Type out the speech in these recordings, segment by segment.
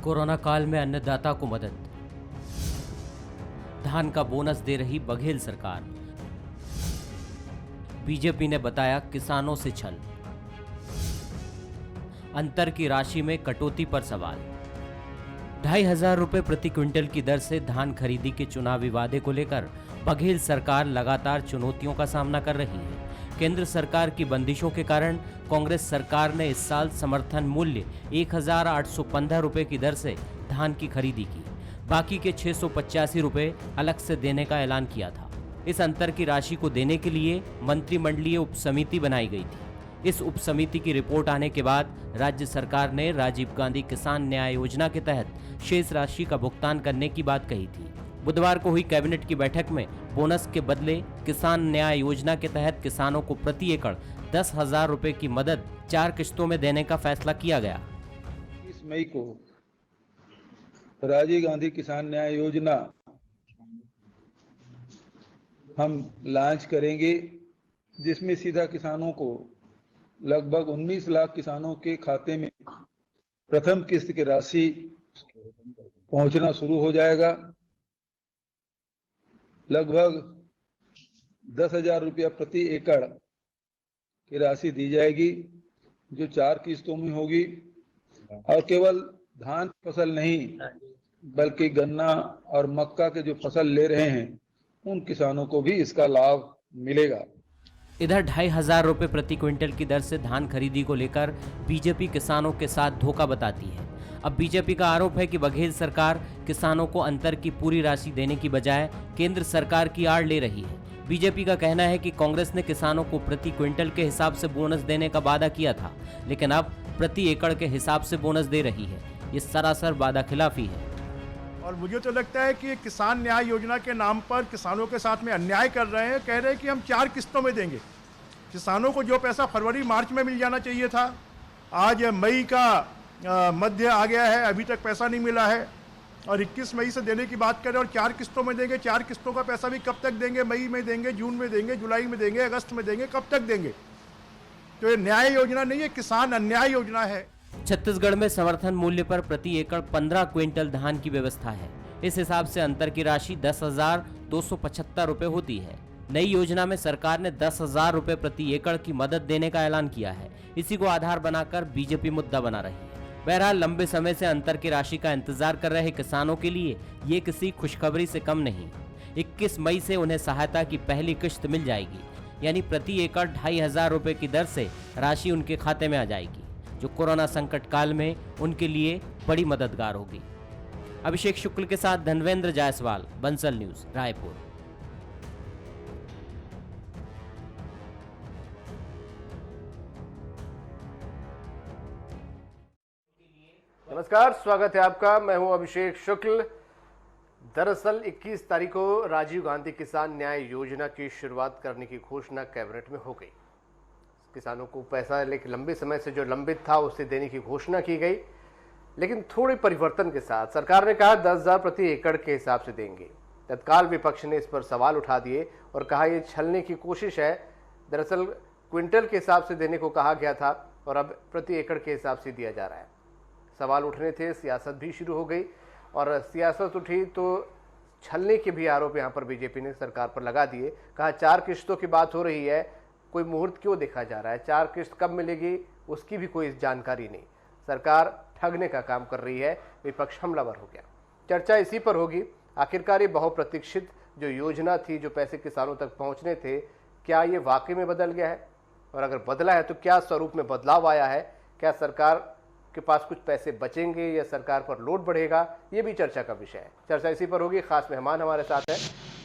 Corona काल में अन्नदाता को मदद, धान का बोनस दे रही बघेल सरकार, बीजेपी ने बताया किसानों से छल, अंतर की राशि में कटौती पर सवाल। 2,500 रुपए प्रति क्विंटल की दर से धान खरीदी के चुनावी वादे को लेकर बघेल सरकार लगातार चुनौतियों का सामना कर रही है। केंद्र सरकार की बंदिशों के कारण कांग्रेस सरकार ने इस साल समर्थन मूल्य 1,815 रुपए की दर से धान की खरीदी की, बाकी के 685 रुपए अलग से देने का ऐलान किया था। इस अंतर की राशि को देने के लिए मंत्रिमंडलीय उपसमिति बनाई गई थी। इस उपसमिति की रिपोर्ट आने के बाद राज्य सरकार ने राजीव गांधी किसान न्याय योजना के तहत शेष राशि का भुगतान करने की बात कही थी। बुधवार को हुई कैबिनेट की बैठक में बोनस के बदले किसान न्याय योजना के तहत किसानों को प्रति एकड़ 10,000 रुपए की मदद 4 किश्तों में देने का फैसला किया गया। 30 मई को राजीव गांधी किसान न्याय योजना हम लॉन्च करेंगे, जिसमें सीधा किसानों को लगभग 19 लाख किसानों के खाते में प्रथम किस्त की राशि पहुंचना शुरू हो जाएगा। लगभग 10,000 रुपया प्रति एकड़ की राशि दी जाएगी, जो 4 किस्तों में होगी। और केवल धान फसल नहीं, बल्कि गन्ना और मक्का के जो फसल ले रहे हैं उन किसानों को भी इसका लाभ मिलेगा। इधर 2,500 रुपए प्रति क्विंटल की दर से धान खरीदी को लेकर बीजेपी किसानों के साथ धोखा बताती है। अब बीजेपी का आरोप है कि बघेल सरकार किसानों को अंतर की पूरी राशि देने की बजाय केंद्र सरकार की आड़ ले रही है। बीजेपी का कहना है कि कांग्रेस ने किसानों को प्रति क्विंटल के हिसाब से बोनस देने का वादा किया था, लेकिन अब प्रति एकड़ के हिसाब से बोनस दे रही है। ये सरासर वादा खिलाफी है। और मुझे तो लगता है कि किसान न्याय योजना के नाम पर किसानों के साथ में अन्याय कर रहे हैं। कह रहे हैं कि हम 4 किस्तों में देंगे। किसानों को जो पैसा फरवरी मार्च में मिल जाना चाहिए था, आज मई का मध्य आ गया है, अभी तक पैसा नहीं मिला है। और 21 मई से देने की बात करें और 4 किस्तों में देंगे। 4 किस्तों का पैसा भी कब तक देंगे? मई में देंगे, जून में देंगे, जुलाई में देंगे, अगस्त में देंगे, कब तक देंगे? तो ये न्याय योजना नहीं है, किसान अन्याय योजना है। छत्तीसगढ़ में समर्थन मूल्य पर प्रति एकड़ 15 क्विंटल धान की व्यवस्था है। इस हिसाब से अंतर की राशि 10,275 रुपए होती है। नई योजना में सरकार ने 10,000 रुपए प्रति एकड़ की मदद देने का ऐलान किया है। इसी को आधार बनाकर बीजेपी मुद्दा बना रही है। बहरहाल लंबे समय से अंतर की राशि का इंतजार कर रहे किसानों के लिए ये किसी खुशखबरी से कम नहीं। 21 मई से उन्हें सहायता की पहली किश्त मिल जाएगी, यानी प्रति एकड़ 2,500 रुपए की दर से राशि उनके खाते में आ जाएगी, जो कोरोना संकट काल में उनके लिए बड़ी मददगार होगी। अभिषेक शुक्ल के साथ धनवेंद्र जायसवाल, बंसल न्यूज, रायपुर। नमस्कार, स्वागत है आपका। मैं हूं अभिषेक शुक्ल। दरअसल 21 तारीख को राजीव गांधी किसान न्याय योजना की शुरुआत करने की घोषणा कैबिनेट में हो गई। किसानों को पैसा लेकिन लंबे समय से जो लंबित था उसे देने की घोषणा की गई, लेकिन थोड़े परिवर्तन के साथ सरकार ने कहा 10,000 प्रति एकड़ के हिसाब से देंगे। तत्काल विपक्ष ने इस पर सवाल उठा दिए और कहा यह छलने की कोशिश है। दरअसल क्विंटल के हिसाब से देने को कहा गया था और अब प्रति एकड़ के हिसाब से दिया जा रहा है। सवाल उठने थे, सियासत भी शुरू हो गई और सियासत उठी तो छलने के भी आरोप यहाँ पर बीजेपी ने सरकार पर लगा दिए। कहा 4 किश्तों की बात हो रही है, कोई मुहूर्त क्यों देखा जा रहा है? 4 किश्त कब मिलेगी उसकी भी कोई जानकारी नहीं। सरकार ठगने का काम कर रही है। विपक्ष हमलावर हो गया। चर्चा इसी पर होगी, आखिरकार ये बहुप्रतीक्षित जो योजना थी, जो पैसे किसानों तक पहुँचने थे, क्या ये वाकई में बदल गया है? और अगर बदला है तो क्या स्वरूप में बदलाव आया है? क्या सरकार के पास कुछ पैसे बचेंगे या सरकार पर लोड बढ़ेगा? ये भी चर्चा का विषय है। चर्चा इसी पर होगी। खास मेहमान हमारे साथ है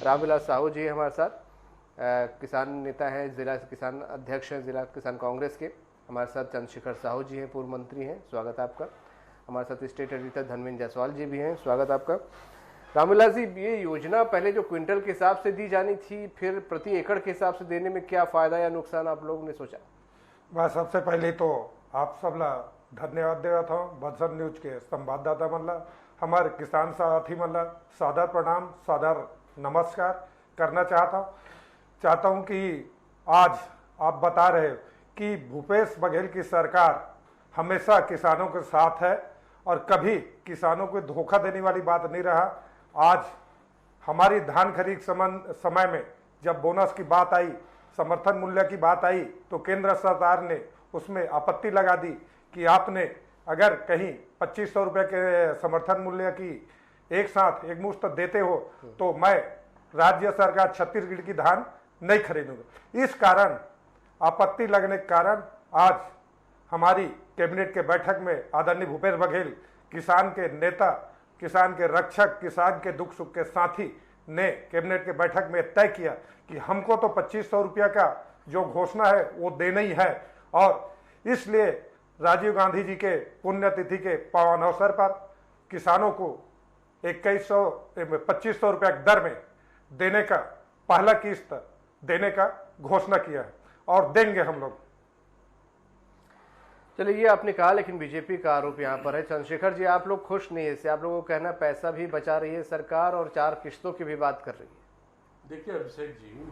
रामविलास साहू जी हमारे साथ, किसान नेता हैं, जिला किसान अध्यक्ष हैं जिला किसान कांग्रेस के। हमारे साथ चंद्रशेखर साहू जी हैं, पूर्व मंत्री हैं, स्वागत है आपका। हमारे साथ स्टेट एडिटर धनवेंद्र जायसवाल जी भी हैं, स्वागत आपका। रामविलास जी, ये योजना पहले जो क्विंटल के हिसाब से दी जानी थी, फिर प्रति एकड़ के हिसाब से देने में क्या फायदा या नुकसान आप लोगों ने सोचा? बस सबसे पहले तो आप सबला धन्यवाद देवत हूँ। बंसल न्यूज के संवाददाता मतलब हमारे किसान साथी मतलब सादर प्रणाम, सादर नमस्कार करना चाहता हूँ कि आज आप बता रहे कि भूपेश बघेल की सरकार हमेशा किसानों के साथ है और कभी किसानों को धोखा देने वाली बात नहीं रहा। आज हमारी धान खरीद समय में जब बोनस की बात आई, समर्थन मूल्य की बात आई, तो केंद्र सरकार ने उसमें आपत्ति लगा दी कि आपने अगर कहीं 2500 रुपये के समर्थन मूल्य की एक साथ एक मुश्त देते हो तो मैं राज्य सरकार छत्तीसगढ़ की धान नहीं खरीदूंगा। इस कारण आपत्ति लगने के कारण आज हमारी कैबिनेट के बैठक में आदरणीय भूपेश बघेल, किसान के नेता, किसान के रक्षक, किसान के दुख सुख के साथी ने कैबिनेट के बैठक में तय किया कि हमको तो 2500 रुपया का जो घोषणा है वो देना ही है, और इसलिए राजीव गांधी जी के पुण्यतिथि के पावन अवसर पर किसानों को 2500 रुपया की दर में देने का पहला किस्त देने का घोषणा किया है और देंगे हम लोग। चलिए, ये आपने कहा, लेकिन बीजेपी का आरोप यहाँ पर है। चंद्रशेखर जी, आप लोग खुश नहीं है इससे? आप लोगों को कहना पैसा भी बचा रही है सरकार और 4 किस्तों की भी बात कर रही है। देखिए अभिषेक जी,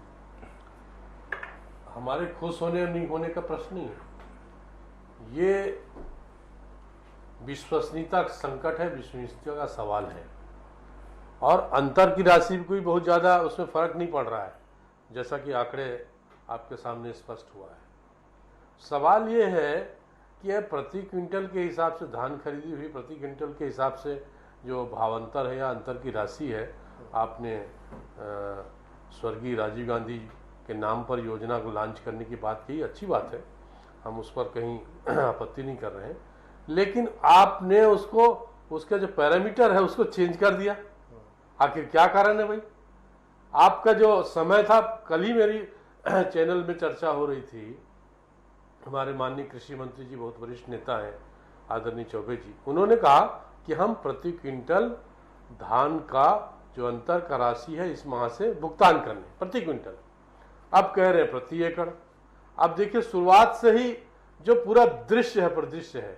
हमारे खुश होने और नहीं होने का प्रश्न नहीं है, ये विश्वसनीयता संकट है, विश्वसनीयता का सवाल है। और अंतर की राशि भी कोई बहुत ज़्यादा उसमें फर्क नहीं पड़ रहा है, जैसा कि आंकड़े आपके सामने स्पष्ट हुआ है। सवाल ये है कि यह प्रति क्विंटल के हिसाब से धान खरीदी हुई, प्रति क्विंटल के हिसाब से जो भावांतर है या अंतर की राशि है, आपने स्वर्गीय राजीव गांधी के नाम पर योजना को लॉन्च करने की बात की, अच्छी बात है, हम उस पर कहीं आपत्ति नहीं कर रहे हैं, लेकिन आपने उसको, उसका जो पैरामीटर है उसको चेंज कर दिया। आखिर क्या कारण है भाई? आपका जो समय था, कल ही मेरी चैनल में चर्चा हो रही थी, हमारे माननीय कृषि मंत्री जी बहुत वरिष्ठ नेता हैं आदरणीय चौबे जी, उन्होंने कहा कि हम प्रति क्विंटल धान का जो अंतर का राशि है इस माह से भुगतान करने प्रति क्विंटल, अब कह रहे हैं प्रति एकड़। अब देखिए, शुरुआत से ही जो पूरा दृश्य है, परिदृश्य है,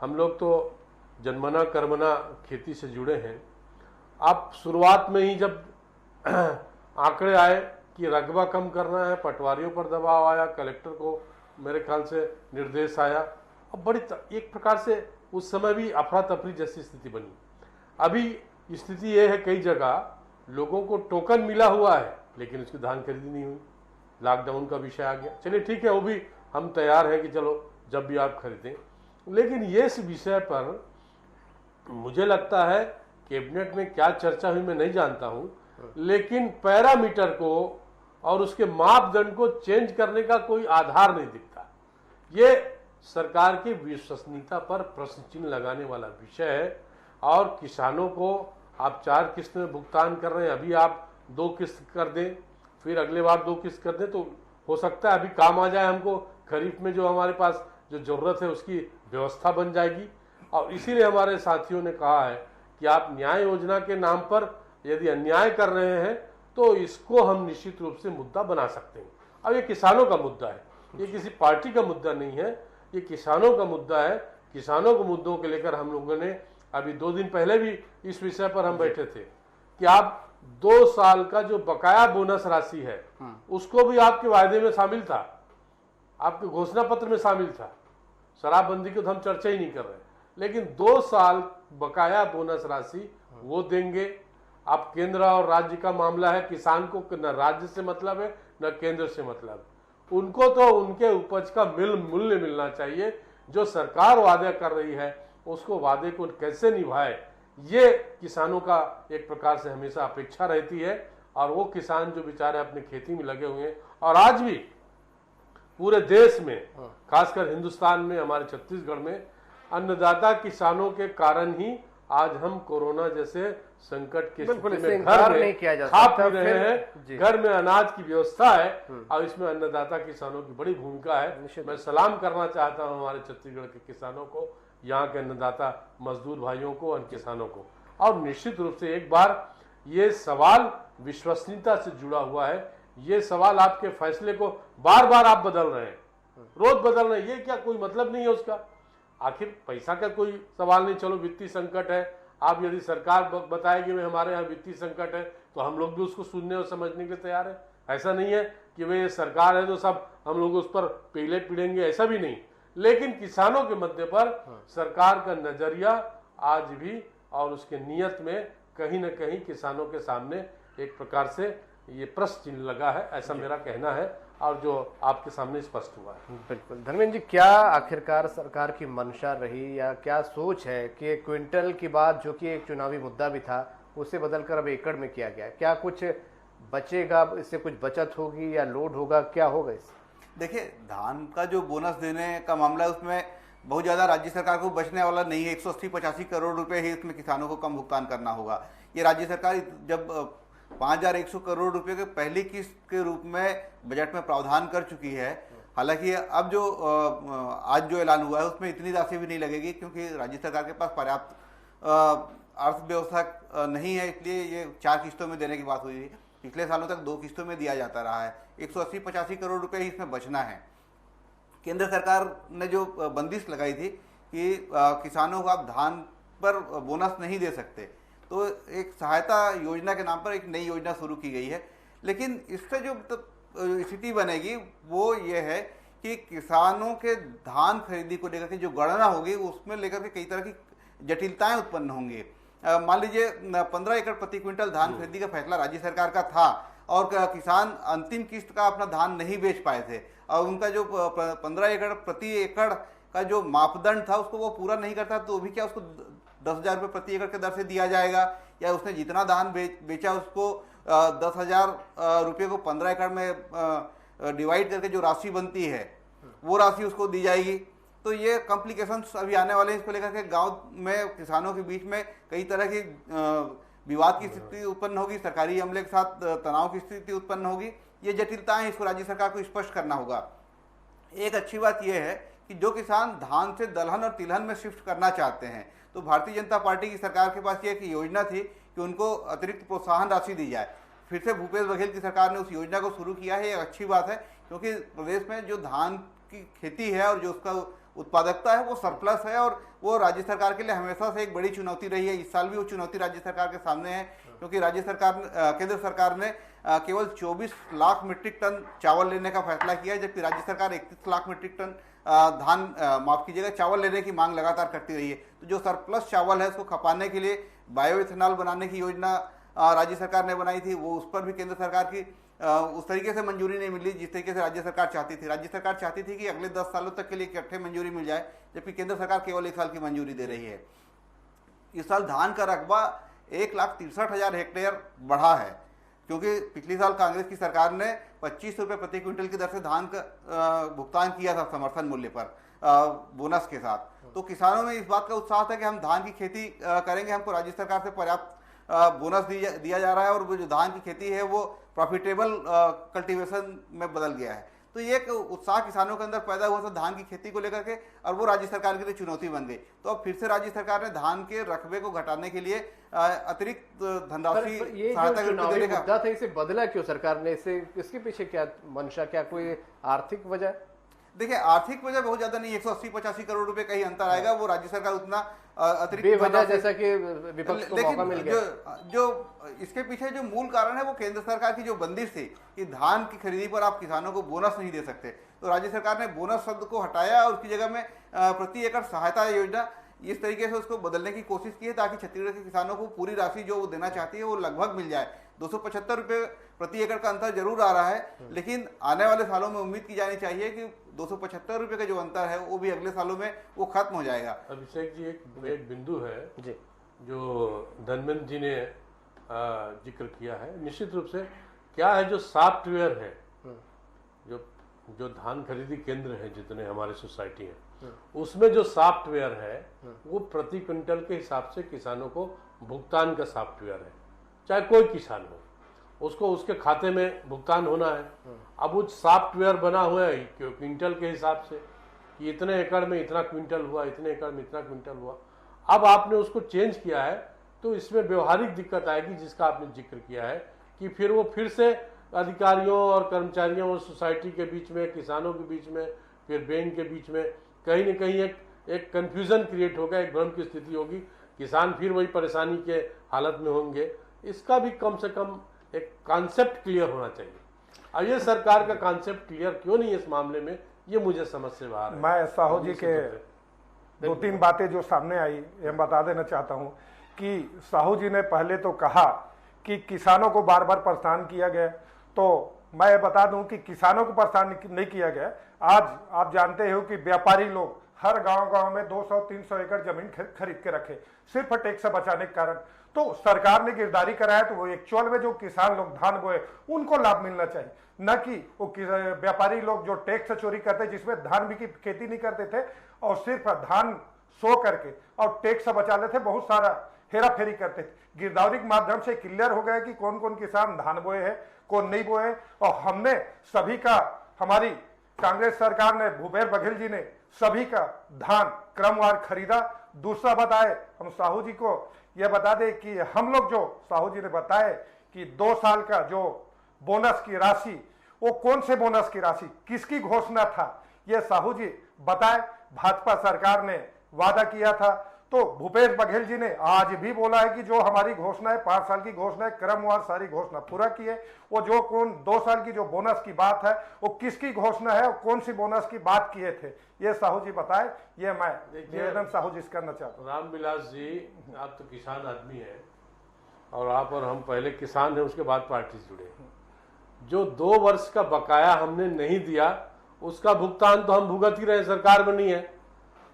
हम लोग तो जन्मना कर्मना खेती से जुड़े हैं। अब शुरुआत में ही जब आंकड़े आए कि रकबा कम करना है, पटवारियों पर दबाव आया, कलेक्टर को मेरे ख्याल से निर्देश आया, अब बड़ी एक प्रकार से उस समय भी अफरा तफरी जैसी स्थिति बनी। अभी स्थिति ये है, कई जगह लोगों को टोकन मिला हुआ है लेकिन उसकी धान खरीदी नहीं हुई, लॉकडाउन का विषय आ गया। चलिए ठीक है, वो भी हम तैयार हैं कि चलो जब भी आप खरीदें, लेकिन ये इस विषय पर मुझे लगता है कैबिनेट में क्या चर्चा हुई मैं नहीं जानता हूं, लेकिन पैरामीटर को और उसके मापदंड को चेंज करने का कोई आधार नहीं दिखता। ये सरकार की विश्वसनीयता पर प्रश्न चिन्ह लगाने वाला विषय है। और किसानों को आप 4 किस्त में भुगतान कर रहे हैं, अभी आप 2 किस्त कर दें, फिर अगले बार 2 किस्त कर दें, तो हो सकता है अभी काम आ जाए हमको, खरीफ में जो हमारे पास जो जरूरत है उसकी व्यवस्था बन जाएगी। और इसीलिए हमारे साथियों ने कहा है कि आप न्याय योजना के नाम पर यदि अन्याय कर रहे हैं तो इसको हम निश्चित रूप से मुद्दा बना सकते हैं। अब ये किसानों का मुद्दा है, ये किसी पार्टी का मुद्दा नहीं है, ये किसानों का मुद्दा है। किसानों के मुद्दों को लेकर हम लोगों ने अभी 2 दिन पहले भी इस विषय पर हम बैठे थे कि आप 2 साल का जो बकाया बोनस राशि है उसको भी आपके वायदे में शामिल था, आपके घोषणा पत्र में शामिल था। शराबबंदी की तो हम चर्चा ही नहीं कर रहे, लेकिन 2 साल बकाया बोनस राशि वो देंगे। अब केंद्र और राज्य का मामला है, किसान को न राज्य से मतलब है न केंद्र से मतलब है, उनको तो उनके उपज का मूल्य मिलना चाहिए। जो सरकार वादे कर रही है उसको वादे को कैसे निभाए, ये किसानों का एक प्रकार से हमेशा अपेक्षा रहती है। और वो किसान जो बेचारे अपने खेती में लगे हुए हैं, और आज भी पूरे देश में, खासकर हिंदुस्तान में, हमारे छत्तीसगढ़ में अन्नदाता किसानों के कारण ही आज हम कोरोना जैसे संकट के स्थिति में घर में खा पी रहे हैं, घर में अनाज की व्यवस्था है, और इसमें अन्नदाता किसानों की बड़ी भूमिका है। मैं सलाम करना चाहता हूं हमारे छत्तीसगढ़ के किसानों को, यहाँ के अन्नदाता मजदूर भाइयों को और किसानों को। और निश्चित रूप से एक बार ये सवाल विश्वसनीयता से जुड़ा हुआ है, ये सवाल आपके फैसले को बार बार आप बदल रहे हैं, रोज बदल रहे हैं, ये क्या कोई मतलब नहीं है उसका? आखिर पैसा का कोई सवाल नहीं, चलो वित्तीय संकट है, आप यदि सरकार बताएगी मैं हमारे यहाँ वित्तीय संकट है तो हम लोग भी उसको सुनने और समझने के लिए तैयार है। ऐसा नहीं है कि वे सरकार है तो सब हम लोग उस पर पीले पीड़ेंगे, ऐसा भी नहीं। लेकिन किसानों के मुद्दे पर सरकार का नजरिया आज भी और उसके नियत में कहीं न कहीं किसानों के सामने एक प्रकार से ये प्रश्न चिन्ह लगा है, ऐसा मेरा कहना है, और जो आपके सामने स्पष्ट हुआ है। बिल्कुल। धर्मेंद्र जी, क्या आखिरकार सरकार की मंशा रही या क्या सोच है कि क्विंटल की बात, जो कि एक चुनावी मुद्दा भी था, उसे बदलकर अब एकड़ में किया गया? क्या कुछ बचेगा, इससे कुछ बचत होगी या लोड होगा, क्या होगा इससे? देखिए, धान का जो बोनस देने का मामला है उसमें बहुत ज़्यादा राज्य सरकार को बचने वाला नहीं है। 180-85 करोड़ रुपए ही इसमें किसानों को कम भुगतान करना होगा। ये राज्य सरकार जब 5100 करोड़ रुपए के पहली किस्त के रूप में बजट में प्रावधान कर चुकी है। हालांकि अब जो आज जो ऐलान हुआ है उसमें इतनी राशि भी नहीं लगेगी, क्योंकि राज्य सरकार के पास पर्याप्त अर्थव्यवस्था नहीं है, इसलिए ये 4 किस्तों में देने की बात हुई थी। पिछले सालों तक 2 किस्तों में दिया जाता रहा है। 180-85 करोड़ रुपए ही इसमें बचना है। केंद्र सरकार ने जो बंदिश लगाई थी कि किसानों को आप धान पर बोनस नहीं दे सकते, तो एक सहायता योजना के नाम पर एक नई योजना शुरू की गई है। लेकिन इससे जो स्थिति बनेगी वो ये है कि किसानों के धान खरीदी को लेकर के जो गणना होगी उसमें लेकर के कई तरह की जटिलताएं उत्पन्न होंगी। मान लीजिए 15 एकड़ प्रति क्विंटल धान खरीदी का फैसला राज्य सरकार का था और किसान अंतिम किस्त का अपना धान नहीं बेच पाए थे, और उनका जो 15 एकड़ प्रति एकड़ का जो मापदंड था उसको वो पूरा नहीं करता, तो भी क्या उसको 10,000 रुपये प्रति एकड़ के दर से दिया जाएगा, या उसने जितना धान बेचा उसको 10,000 रुपये को 15 एकड़ में डिवाइड करके जो राशि बनती है वो राशि उसको दी जाएगी। तो ये कॉम्प्लिकेशंस अभी आने वाले हैं। इसको लेकर के गांव में किसानों के बीच में कई तरह की विवाद की स्थिति उत्पन्न होगी, सरकारी अमले के साथ तनाव की स्थिति उत्पन्न होगी। ये जटिलताएं इसको राज्य सरकार को स्पष्ट करना होगा। एक अच्छी बात यह है कि जो किसान धान से दलहन और तिलहन में शिफ्ट करना चाहते हैं, तो भारतीय जनता पार्टी की सरकार के पास ये एक योजना थी कि उनको अतिरिक्त प्रोत्साहन राशि दी जाए। फिर से भूपेश बघेल की सरकार ने उस योजना को शुरू किया है। ये अच्छी बात है, क्योंकि प्रदेश में जो धान की खेती है और जो उसका उत्पादकता है वो सरप्लस है, और वो राज्य सरकार के लिए हमेशा से एक बड़ी चुनौती रही है। इस साल भी वो चुनौती राज्य सरकार के सामने है, क्योंकि राज्य सरकार केंद्र सरकार ने केवल 24 लाख मीट्रिक टन चावल लेने का फैसला किया है, जबकि राज्य सरकार 31 लाख मीट्रिक टन माफ कीजिएगा चावल लेने की मांग लगातार करती रही है। तो जो सरप्लस चावल है उसको खपाने के लिए बायो इथेनॉल बनाने की योजना राज्य सरकार ने बनाई थी, वो उस पर भी केंद्र सरकार की उस तरीके से मंजूरी नहीं मिली जिस तरीके से राज्य सरकार चाहती थी। राज्य सरकार चाहती थी कि अगले 10 सालों तक के लिए इकट्ठे मंजूरी मिल जाए, जबकि केंद्र सरकार केवल 1 साल की मंजूरी दे रही है। इस साल धान का रकबा 1,63,000 हेक्टेयर बढ़ा है, क्योंकि पिछले साल कांग्रेस की सरकार ने 25 रुपये प्रति क्विंटल की दर से धान का भुगतान किया था समर्थन मूल्य पर बोनस के साथ। तो किसानों में इस बात का उत्साह था कि हम धान की खेती करेंगे, हमको राज्य सरकार से पर्याप्त बोनस दिया जा रहा है, और वो जो धान की खेती है वो प्रॉफिटेबल कल्टीवेशन में बदल गया है। तो ये एक उत्साह किसानों के अंदर पैदा हुआ था धान की खेती को लेकर के, और वो राज्य सरकार के लिए चुनौती बन गई। तो अब फिर से राज्य सरकार ने धान के रकबे को घटाने के लिए अतिरिक्त धनराशि सहायता के रूप में देने का मुद्दा था, इसे बदला क्यों सरकार ने? इसे इसके पीछे क्या मंशा, क्या कोई आर्थिक वजह? देखिए, आर्थिक वजह बहुत ज्यादा नहीं, 180-85 करोड़ रुपए का ही अंतर आएगा। वो राज्य सरकार उतना अतिरिक्त वजह, जैसा कि विपक्ष को मौका मिल गया। जो इसके पीछे जो मूल कारण है वो केंद्र सरकार की जो बंदिश थी कि धान की खरीदी पर आप किसानों को बोनस नहीं दे सकते, तो राज्य सरकार ने बोनस शब्द को हटाया और उसकी जगह में प्रति एकड़ सहायता योजना इस तरीके से उसको बदलने की कोशिश की है, ताकि छत्तीसगढ़ के किसानों को पूरी राशि जो वो देना चाहती है वो लगभग मिल जाए। 275 रुपये प्रति एकड़ का अंतर जरूर आ रहा है, लेकिन आने वाले सालों में उम्मीद की जानी चाहिए कि 275 रुपये का जो अंतर है वो भी अगले सालों में वो खत्म हो जाएगा। अभिषेक जी, एक बिंदु है जी जो धर्मेंद्र जी ने जिक्र किया है। निश्चित रूप से क्या है, जो सॉफ्टवेयर है, जो धान खरीदी केंद्र है जितने हमारे सोसाइटी है, उसमें जो सॉफ्टवेयर है वो प्रति क्विंटल के हिसाब से किसानों को भुगतान का सॉफ्टवेयर है। चाहे कोई किसान हो, उसको उसके खाते में भुगतान होना है। अब वो सॉफ्टवेयर बना हुआ है क्विंटल के हिसाब से कि इतने एकड़ में इतना क्विंटल हुआ, इतने एकड़ में इतना क्विंटल हुआ। अब आपने उसको चेंज किया है, तो इसमें व्यवहारिक दिक्कत आएगी जिसका आपने जिक्र किया है कि फिर वो फिर से अधिकारियों और कर्मचारियों और सोसाइटी के बीच में, किसानों के बीच में, फिर बैंक के बीच में कहीं न कहीं एक कन्फ्यूजन क्रिएट होगा, एक भ्रम की स्थिति होगी। किसान फिर वही परेशानी के हालत में होंगे। इसका भी कम से कम एक कॉन्सेप्ट क्लियर होना चाहिए। अब ये सरकार का कॉन्सेप्ट क्लियर क्यों नहीं है इस मामले में, ये मुझे समझ से बाहर है। मैं साहू जी के दो तीन बातें जो सामने आई ये बता देना चाहता हूं कि साहू जी ने पहले तो कहा कि किसानों को बार बार परेशान किया गया, तो मैं बता दूं कि किसानों को परेशान नहीं किया गया। आज आप जानते हो कि व्यापारी लोग हर गांव-गांव में 200-300 एकड़ जमीन खरीद के रखे सिर्फ टैक्स से बचाने के कारण। तो सरकार ने गिरदारी कराया तो वो एक्चुअल में जो किसान लोग धान बोए उनको लाभ मिलना चाहिए, न कि वो व्यापारी लोग जो टैक्स चोरी करते जिसमें धान की खेती नहीं करते थे और सिर्फ धान सो करके और टैक्स बचा लेते, बहुत सारा हेरा फेरी करते थे। गिरदावरी के माध्यम से क्लियर हो गया कि कौन कौन किसान धान बोए हैं कौन नहीं बोए, और हमने सभी का, हमारी कांग्रेस सरकार ने, भूपेश बघेल जी ने सभी का धान क्रमवार खरीदा। दूसरा बताए हम साहू जी को यह बता दें कि हम लोग जो साहू जी ने बताए कि 2 साल का जो बोनस की राशि, वो कौन से बोनस की राशि, किसकी घोषणा था, ये साहू जी बताए। भाजपा सरकार ने वादा किया था, तो भूपेश बघेल जी ने आज भी बोला है कि जो हमारी घोषणा है 5 साल की घोषणा है, क्रमवार सारी घोषणा पूरा की है। वो जो कौन 2 साल की जो बोनस की बात है वो किसकी घोषणा है और कौन सी बोनस की बात किए थे, ये साहू जी बताए। ये मैं निवेदन साहू जी से करना चाहता हूँ। रामविलास जी, आप तो किसान आदमी हैं और आप और हम पहले किसान हैं, उसके बाद पार्टी से जुड़े। जो 2 वर्ष का बकाया हमने नहीं दिया उसका भुगतान तो हम भुगत ही रहे, सरकार में नहीं है।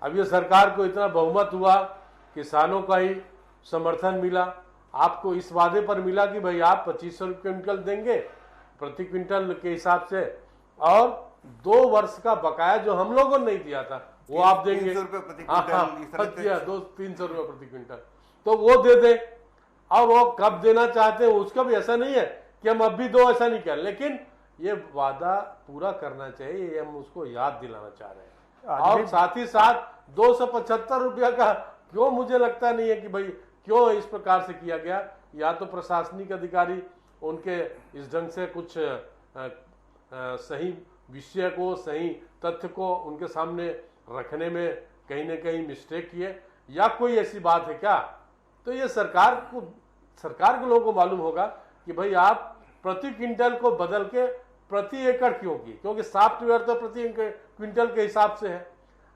अब ये सरकार को इतना बहुमत हुआ, किसानों का ही समर्थन मिला, आपको इस वादे पर मिला कि भाई आप 2500 रुपये क्विंटल देंगे प्रति क्विंटल के हिसाब से, और 2 वर्ष का बकाया जो हम लोगों ने नहीं दिया था वो आप देंगे 300 रुपये प्रति क्विंटल, 300 रुपये प्रति क्विंटल, तो वो दे दे। और वो कब देना चाहते हैं उसका भी ऐसा नहीं है कि हम अब भी दो, ऐसा नहीं कर, लेकिन ये वादा पूरा करना चाहिए, ये हम उसको याद दिलाना चाह रहे हैं। और साथ ही साथ 275 रुपया का क्यों, मुझे लगता नहीं है कि भाई क्यों इस प्रकार से किया गया। या तो प्रशासनिक अधिकारी उनके इस ढंग से कुछ सही विषय को, सही तथ्य को उनके सामने रखने में कहीं ना कहीं मिस्टेक किए, या कोई ऐसी बात है क्या। तो ये सरकार के लोगों को मालूम होगा कि भाई आप प्रति क्विंटल को बदल के प्रति एकड़ क्यों की, क्योंकि सॉफ्टवेयर तो प्रति क्विंटल के हिसाब से है।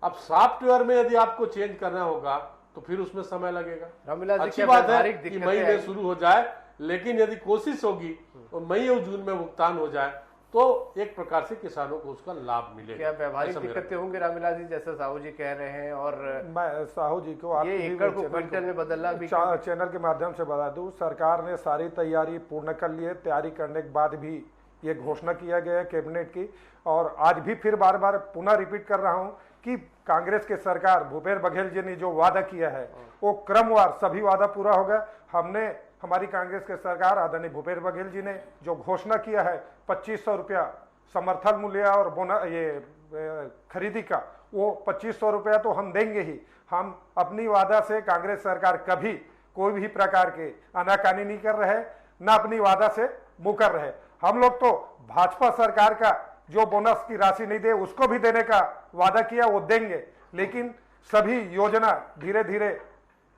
अब सॉफ्टवेयर में यदि आपको चेंज करना होगा तो फिर उसमें समय लगेगा। अच्छी बात है कि मई में शुरू हो जाए, लेकिन यदि कोशिश होगी तो मई और जून में भुगतान हो जाए तो एक प्रकार से किसानों को उसका लाभ मिलेगा। क्या व्यावहारिक दिक्कतें होंगी रामविलास जी, जैसे साहू जी कह रहे हैं? और मैं साहू जी को ये एकड़ को क्विंटल में बदलना भी चैनल के माध्यम से बता दूं, सरकार ने सारी तैयारी पूर्ण कर ली है। तैयारी करने के बाद भी ये घोषणा किया गया है कैबिनेट की, और आज भी फिर बार बार पुनः रिपीट कर रहा हूं कि कांग्रेस के सरकार, भूपेश बघेल जी ने जो वादा किया है वो क्रमवार सभी वादा पूरा होगा। हमारी कांग्रेस के सरकार आदरणीय भूपेश बघेल जी ने जो घोषणा किया है 2500 रुपया समर्थन मूल्य और ये खरीदी का, वो 2500 रुपया तो हम देंगे ही। हम अपनी वादा से, कांग्रेस सरकार कभी कोई भी प्रकार के आनाकानी नहीं कर रहे, न अपनी वादा से मुकर रहे। हम लोग तो भाजपा सरकार का जो बोनस की राशि नहीं दे उसको भी देने का वादा किया, वो देंगे, लेकिन सभी योजना धीरे धीरे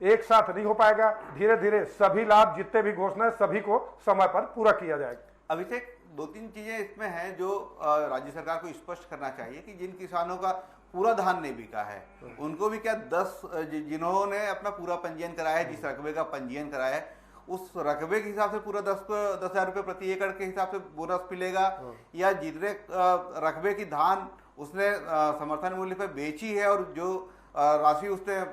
एक साथ नहीं हो पाएगा। धीरे धीरे सभी लाभ, जितने भी घोषणा है, सभी को समय पर पूरा किया जाएगा। अभिषेक, 2-3 चीजें इसमें हैं जो राज्य सरकार को स्पष्ट करना चाहिए कि जिन किसानों का पूरा धान नहीं बिका है उनको भी क्या 10 जिन्होंने अपना पूरा पंजीयन कराया है, जिस रकबे का पंजीयन कराया है उस रकबे के हिसाब से पूरा 10,000 रुपये प्रति एकड़ के हिसाब से बोनस मिलेगा, या जितने रकबे की धान उसने समर्थन मूल्य पर बेची है और जो राशि उसने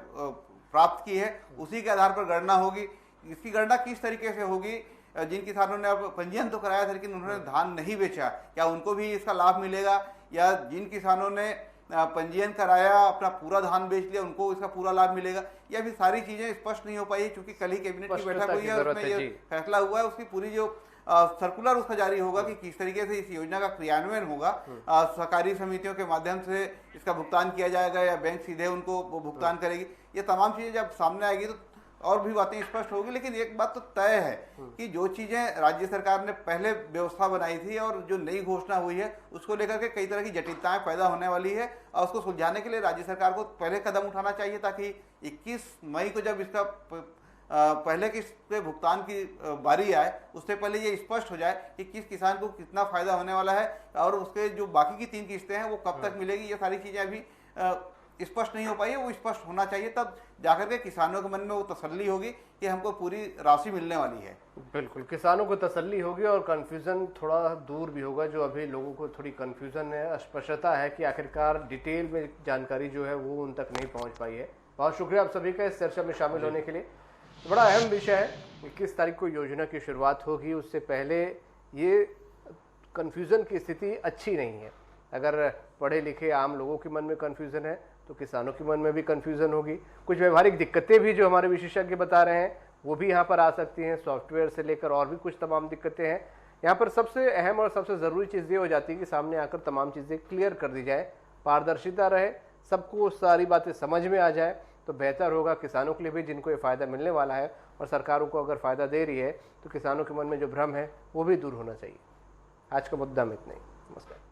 प्राप्त की है उसी के आधार पर गणना होगी। इसकी गणना किस तरीके से होगी? जिन किसानों ने अब पंजीयन तो कराया था लेकिन उन्होंने धान नहीं बेचा, क्या उनको भी इसका लाभ मिलेगा? या जिन किसानों ने पंजीयन कराया, अपना पूरा धान बेच लिया, उनको इसका पूरा लाभ मिलेगा? या भी सारी चीजें स्पष्ट नहीं हो पाई, क्योंकि कल ही कैबिनेट की बैठक हुई है, उसमें ये फैसला हुआ है, उसकी पूरी जो सर्कुलर उसका जारी होगा कि किस तरीके से इस योजना का क्रियान्वयन होगा। सहकारी समितियों के माध्यम से इसका भुगतान किया जाएगा या बैंक सीधे उनको भुगतान करेगी? ये तमाम चीजें जब सामने आएगी तो और भी बातें स्पष्ट होगी। लेकिन एक बात तो तय है कि जो चीजें राज्य सरकार ने पहले व्यवस्था बनाई थी और जो नई घोषणा हुई है उसको लेकर के कई तरह की जटिलताएं पैदा होने वाली है, और उसको सुलझाने के लिए राज्य सरकार को पहले कदम उठाना चाहिए, ताकि 21 मई को जब इसका पहले किस्त पे भुगतान की बारी आए उससे पहले ये स्पष्ट हो जाए कि किस किसान को कितना फायदा होने वाला है और उसके जो बाकी की 3 किस्तें हैं वो कब तक मिलेगी। ये सारी चीजें अभी स्पष्ट नहीं हो पाई है, वो स्पष्ट होना चाहिए, तब जाकर के किसानों के मन में वो तसल्ली होगी कि हमको पूरी राशि मिलने वाली है। बिल्कुल, किसानों को तसल्ली होगी और कंफ्यूजन थोड़ा दूर भी होगा। जो अभी लोगों को थोड़ी कंफ्यूजन है, अस्पष्टता है कि आखिरकार डिटेल में जानकारी जो है वो उन तक नहीं पहुंच पाई है। बहुत शुक्रिया आप सभी का इस चर्चा में शामिल होने के लिए। तो बड़ा अहम विषय है, 21 तारीख को योजना की शुरुआत होगी, उससे पहले ये कंफ्यूजन की स्थिति अच्छी नहीं है। अगर पढ़े लिखे आम लोगों के मन में कंफ्यूजन है तो किसानों के मन में भी कंफ्यूजन होगी। कुछ व्यवहारिक दिक्कतें भी जो हमारे विशेषज्ञ बता रहे हैं वो भी यहाँ पर आ सकती हैं, सॉफ्टवेयर से लेकर और भी कुछ तमाम दिक्कतें हैं। यहाँ पर सबसे अहम और सबसे ज़रूरी चीज़ ये हो जाती है कि सामने आकर तमाम चीज़ें क्लियर कर दी जाए, पारदर्शिता रहे, सबको सारी बातें समझ में आ जाए तो बेहतर होगा किसानों के लिए भी, जिनको ये फ़ायदा मिलने वाला है, और सरकारों को अगर फ़ायदा दे रही है तो किसानों के मन में जो भ्रम है वो भी दूर होना चाहिए। आज का मुद्दा में इतना ही। नमस्कार।